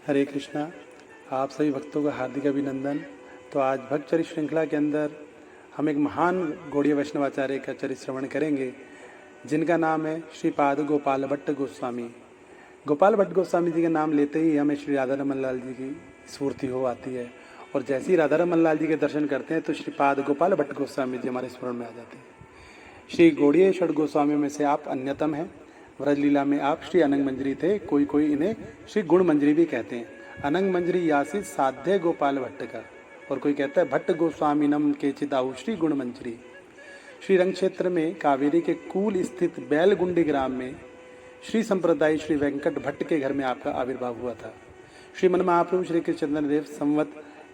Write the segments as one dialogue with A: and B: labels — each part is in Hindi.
A: हरे कृष्णा। आप सभी भक्तों का हार्दिक अभिनंदन। तो आज भक्त चरित्र श्रृंखला के अंदर हम एक महान गौड़ीय वैष्णवाचार्य का चरित्र श्रवण करेंगे, जिनका नाम है श्रीपाद गोपाल भट्ट गोस्वामी। गोपाल भट्ट गोस्वामी जी का नाम लेते ही हमें श्री राधा रमन लाल जी की स्फूर्ति हो आती है, और जैसे ही राधा रमन लाल जी के दर्शन करते हैं तो श्रीपाद गोपाल भट्ट गोस्वामी जी हमारे स्मरण में आ जाते हैं। श्री गौड़ीय षड गोस्वामियों में से आप अन्यतम हैं। व्रजलीला में आप श्री अनंग मंजरी थे, कोई इन्हें श्री गुण मंजरी भी कहते हैं। अनंग मंजरी यासी साध्य गोपाल भट्ट का, और कोई कहता है भट्ट गोस्वामीनम के चिताहु श्री गुण मंजरी। श्री रंग क्षेत्र में कावेरी के कूल स्थित बैलगुंडी ग्राम में श्री संप्रदाय श्री वेंकट भट्ट के घर में आपका आविर्भाव हुआ था। श्रीमन महाप्रभु श्री कृष्ण चंद्र देव संवत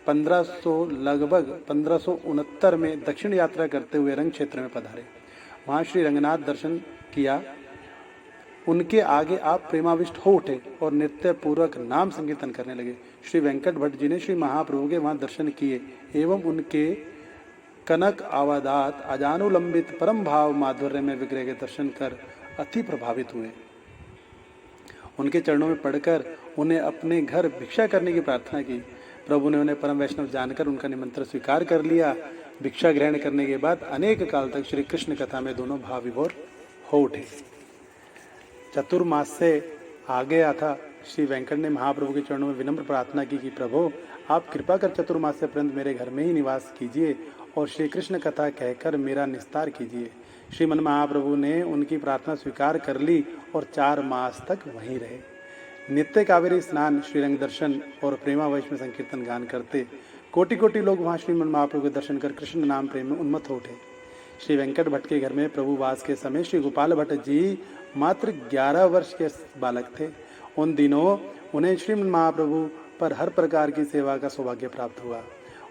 A: 1569 में दक्षिण यात्रा करते हुए रंग क्षेत्र में पधारे। वहाँ श्री रंगनाथ दर्शन किया। उनके आगे आप प्रेमाविष्ट हो उठे और नृत्य पूर्वक नाम संकीर्तन करने लगे। श्री वेंकट भट्ट जी ने श्री महाप्रभु के वहाँ दर्शन किए एवं उनके कनक आवादात अजानुलंबित परम भाव माधुर्य में विग्रह के दर्शन कर अति प्रभावित हुए। उनके चरणों में पड़कर उन्हें अपने घर भिक्षा करने की प्रार्थना की। प्रभु ने उन्हें परम वैष्णव जानकर उनका निमंत्रण स्वीकार कर लिया। भिक्षा ग्रहण करने के बाद अनेक काल तक श्री कृष्ण कथा में दोनों भाव विभोर हो उठे। चतुर्मास से आ गया था। श्री वेंकट ने महाप्रभु के चरणों में विनम्र प्रार्थना की कि प्रभु आप कृपा कर चतुर्मास से पर्यंत मेरे घर में ही निवास कीजिए और श्री कृष्ण कथा कहकर मेरा निस्तार कीजिए। श्रीमन महाप्रभु ने उनकी प्रार्थना स्वीकार कर ली और 4 मास तक वहीं रहे। नित्य कावेरी स्नान, श्रीरंग दर्शन और प्रेमावेश में संकीर्तन गान करते कोटि कोटि लोग वहाँ श्रीमन महाप्रभु के दर्शन कर कृष्ण नाम प्रेम में उन्मत्त हो उठे। श्री वेंकट भट्ट के घर में प्रभुवास के समय श्री गोपाल भट्ट जी मात्र 11 वर्ष के बालक थे। उन दिनों उन्हें श्रीमन महाप्रभु पर हर प्रकार की सेवा का सौभाग्य प्राप्त हुआ।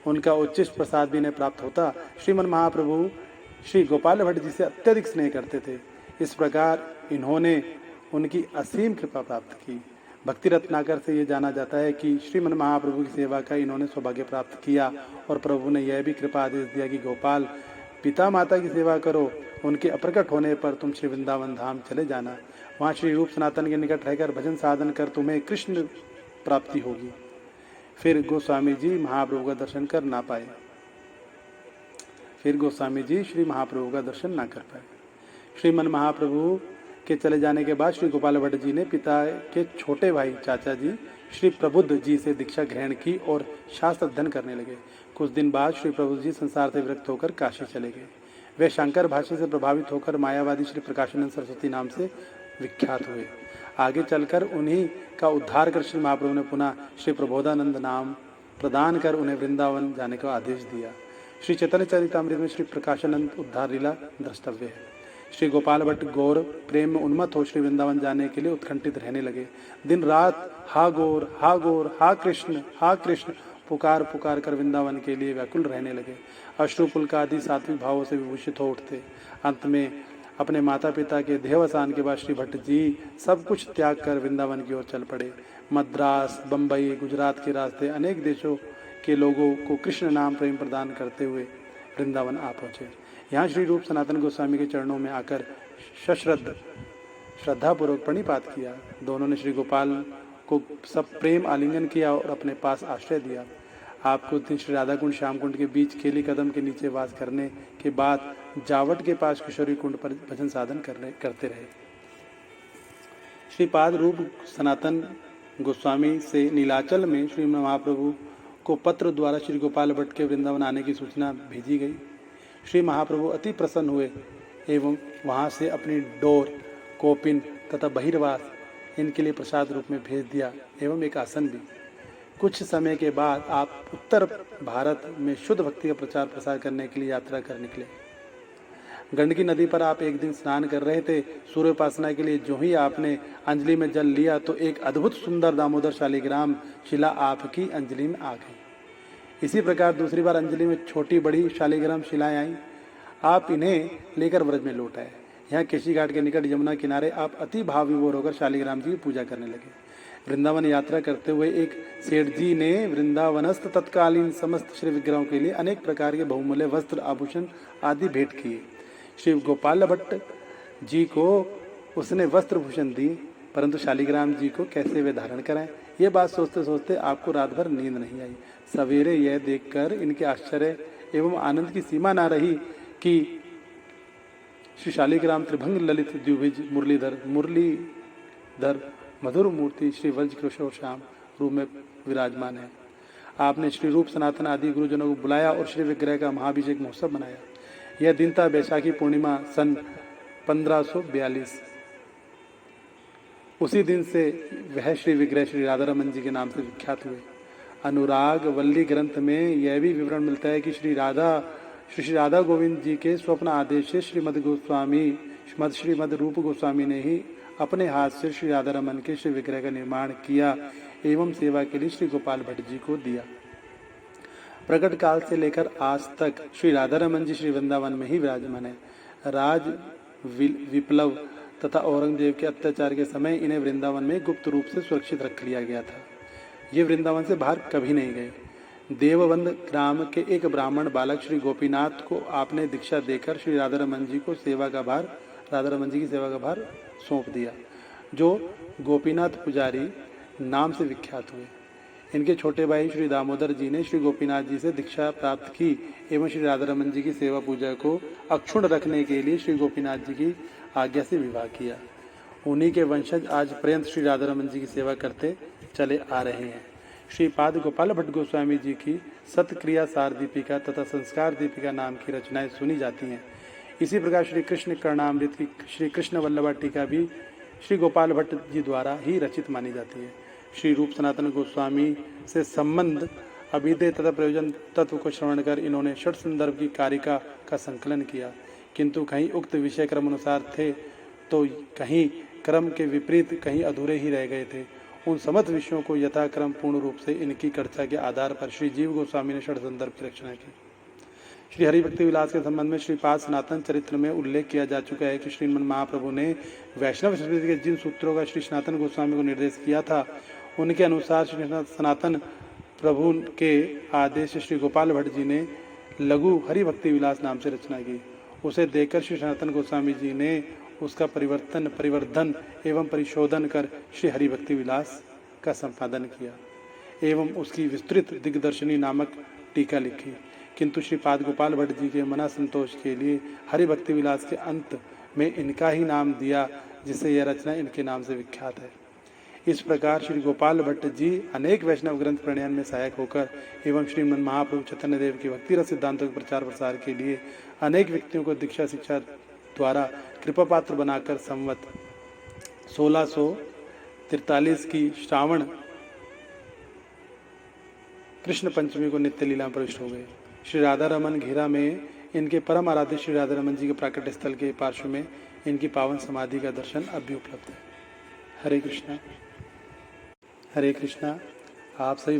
A: उनका उच्चिष्ट प्रसाद भी इन्हें प्राप्त होता। श्रीमन महाप्रभु श्री गोपाल भट्ट जी से अत्यधिक स्नेह करते थे। इस प्रकार इन्होंने उनकी असीम कृपा प्राप्त की। भक्ति रत्नाकर से ये जाना जाता है कि श्रीमन महाप्रभु की सेवा का इन्होंने सौभाग्य प्राप्त किया, और प्रभु ने यह भी कृपा आदेश दिया कि गोपाल पिता माता की सेवा करो, उनके अप्रकट होने पर तुम श्री वृंदावन धाम चले जाना। वहाँ श्री रूप सनातन के निकट रहकर भजन साधन कर तुम्हें कृष्ण प्राप्ति होगी। फिर गोस्वामी जी महाप्रभु का दर्शन कर ना पाए। फिर गोस्वामी जी श्री महाप्रभु का दर्शन ना कर पाए। श्रीमन महाप्रभु के चले जाने के बाद श्री गोपाल भट्ट जी ने पिता के छोटे भाई चाचा जी श्री प्रबुद्ध जी से दीक्षा ग्रहण की और शास्त्र अध्ययन करने लगे। कुछ दिन बाद श्री प्रबुद्ध जी संसार से विरक्त होकर काशी चले गए। वे शंकर भाष्य से प्रभावित होकर मायावादी श्री प्रकाशानंद सरस्वती नाम से विख्यात हुए। आगे चलकर उन्हीं का उद्धार कर श्री महाप्रभु ने पुनः श्री प्रबोधानंद नाम प्रदान कर उन्हें वृंदावन जाने का आदेश दिया। श्री चैतन्य चरितामृत में श्री प्रकाशानंद उद्धार लीला द्रष्टव्य है। श्री गोपाल भट्ट गौर प्रेम में उन्मत्त हो श्री वृंदावन जाने के लिए उत्कंठित रहने लगे। दिन रात हा गौर हा गौर हा कृष्ण पुकार पुकार कर वृंदावन के लिए व्याकुल रहने लगे। अश्रुपुल्क आदि सात्विक भावों से विभूषित हो उठते। अंत में अपने माता पिता के देहावसान के बाद श्री भट्ट जी सब कुछ त्याग कर वृंदावन की ओर चल पड़े। मद्रास, बम्बई, गुजरात के रास्ते अनेक देशों के लोगों को कृष्ण नाम प्रेम प्रदान करते हुए वृंदावन आ पहुँचे। यहाँ श्री रूप सनातन गोस्वामी के चरणों में आकर श्रद्धापूर्वक प्रणिपात किया। दोनों ने श्री गोपाल को सब प्रेम आलिंगन किया और अपने पास आश्रय दिया। आपको दिन श्री राधा कुंड श्याम कुंड के बीच केली कदम के नीचे वास करने के बाद जावट के पास किशोरी कुंड पर भजन साधन करते रहे। श्रीपाद रूप सनातन गोस्वामी से नीलाचल में श्री महाप्रभु को पत्र द्वारा श्री गोपाल भट्ट के वृंदावन आने की सूचना भेजी गई। श्री महाप्रभु अति प्रसन्न हुए एवं वहाँ से अपनी डोर, कोपिन तथा बहिर्वास इनके लिए प्रसाद रूप में भेज दिया एवं एक आसन भी। कुछ समय के बाद आप उत्तर भारत में शुद्ध भक्ति का प्रचार प्रसार करने के लिए यात्रा कर निकले। गंडकी नदी पर आप एक दिन स्नान कर रहे थे। सूर्योपासना के लिए जो ही आपने अंजलि में जल लिया तो एक अद्भुत सुंदर दामोदर शालिग्राम शिला आपकी अंजलि में आ गई। इसी प्रकार दूसरी बार अंजलि में छोटी बड़ी शालिग्राम शिलाएं आईं। आप इन्हें लेकर व्रज में लौट आए। यहाँ केशी घाट के निकट यमुना किनारे आप अति भाव विभोर होकर शालिग्राम जी की पूजा करने लगे। वृंदावन यात्रा करते हुए एक सेठ जी ने वृंदावनस्थ तत्कालीन समस्त श्री विग्रहों के लिए अनेक प्रकार के बहुमूल्य वस्त्र, आभूषण आदि भेंट किए। श्री गोपाल भट्ट जी को उसने वस्त्र भूषण दी, परंतु शालिग्राम जी को कैसे वे धारण कराएं। ये बात सोचते सोचते आपको रात भर नींद नहीं आई। सवेरे यह देखकर इनके आश्चर्य एवं आनंद की सीमा ना रही कि श्री शालिग्राम त्रिभंग ललित द्विभुज मुरलीधर मधुर मूर्ति श्री वज्र किशोर श्याम रूप में विराजमान है। आपने श्री रूप सनातन आदि गुरुजनों को बुलाया और श्री विग्रह का महाभिषेक महोत्सव मनाया। यह दिन था बैसाखी पूर्णिमा सन 1542। उसी दिन से वह श्री विग्रह श्री राधा रमन जी के नाम से विख्यात हुए। अनुराग वल्ली ग्रंथ में यह भी विवरण मिलता है कि श्री राधा गोविंद जी के स्वप्न आदेश से श्रीमद रूप गोस्वामी ने ही अपने हाथ से श्री राधा रमन के श्री विग्रह का निर्माण किया एवं सेवा के लिए श्री गोपाल भट्ट जी को दिया। प्रकट काल से लेकर आज तक श्री राधा रमन जी श्री वृंदावन में ही विराजमान है। राज विप्लव तथा औरंगजेब के अत्याचार के समय इन्हें वृंदावन में गुप्त रूप से सुरक्षित रख लिया गया था। ये वृंदावन से बाहर कभी नहीं गए। देवबंद ग्राम के एक ब्राह्मण बालक श्री गोपीनाथ को आपने दीक्षा देकर श्री राधा रमन जी की सेवा का भार सौंप दिया, जो गोपीनाथ पुजारी नाम से विख्यात हुए। इनके छोटे भाई श्री दामोदर जी ने श्री गोपीनाथ जी से दीक्षा प्राप्त की एवं श्री राधा रमन जी की सेवा पूजा को अक्षुण्ण रखने के लिए श्री गोपीनाथ जी की आज्ञा से विवाह किया। उन्हीं के वंशज आज पर्यंत श्री राधा रमन जी की सेवा करते चले आ रहे हैं। श्री पाद गोपाल भट्ट गोस्वामी जी की सतक्रिया सार दीपिका तथा संस्कार दीपिका नाम की रचनाएं सुनी जाती हैं। इसी प्रकार श्री कृष्ण कर्णामृत की श्री कृष्ण वल्लभा टीका भी श्री गोपाल भट्ट जी द्वारा ही रचित मानी जाती है। श्री रूप सनातन गोस्वामी से संबंध अभिधेय तथा प्रयोजन तत्व को श्रवण कर इन्होंने षट संदर्भ की कारिका का संकलन किया, किंतु कहीं उक्त विषय क्रम अनुसार थे तो कहीं क्रम के विपरीत, कहीं अधूरे ही रह गए थे। उन समस्त विषयों को यथाक्रम पूर्ण रूप से इनकी चर्चा के आधार पर श्री जीव गोस्वामी ने षट संदर्भ की रचना की। श्री हरिभक्ति विलास के संबंध में श्रीपाद सनातन चरित्र में उल्लेख किया जा चुका है कि श्रीमन महाप्रभु ने वैष्णव संस्कृति के जिन सूत्रों का श्री सनातन गोस्वामी को निर्देश किया था, उनके अनुसार श्री सनातन प्रभु के आदेश से श्री गोपाल भट्ट जी ने लघु हरिभक्ति विलास नाम से रचना की। उसे देखकर श्री सनातन गोस्वामी जी ने उसका परिवर्धन एवं परिशोधन कर श्री हरिभक्ति विलास का संपादन किया एवं उसकी विस्तृत दिग्दर्शनी नामक टीका लिखी। किंतु श्री पाद गोपाल भट्ट जी के मना संतोष के लिए हरिभक्ति विलास के अंत में इनका ही नाम दिया, जिससे यह रचना इनके नाम से विख्यात है। इस प्रकार श्री गोपाल भट्ट जी अनेक वैष्णव ग्रंथ प्रणयन में सहायक होकर एवं श्रीमन महाप्रभु चैतन्य देव के भक्ति रस सिद्धांतों के प्रचार प्रसार के लिए अनेक व्यक्तियों को दीक्षा शिक्षा द्वारा कृपा पात्र बनाकर संवत 1643 की श्रावण कृष्ण पंचमी को नित्य लीला में प्रविष्ट हो गए। श्री राधा रमन घेरा में इनके परम आराध्य श्री राधा रमन जी के प्राकट्य स्थल के पार्श्व में इनकी पावन समाधि का दर्शन अब भी उपलब्ध है। हरे कृष्णा। आप सभी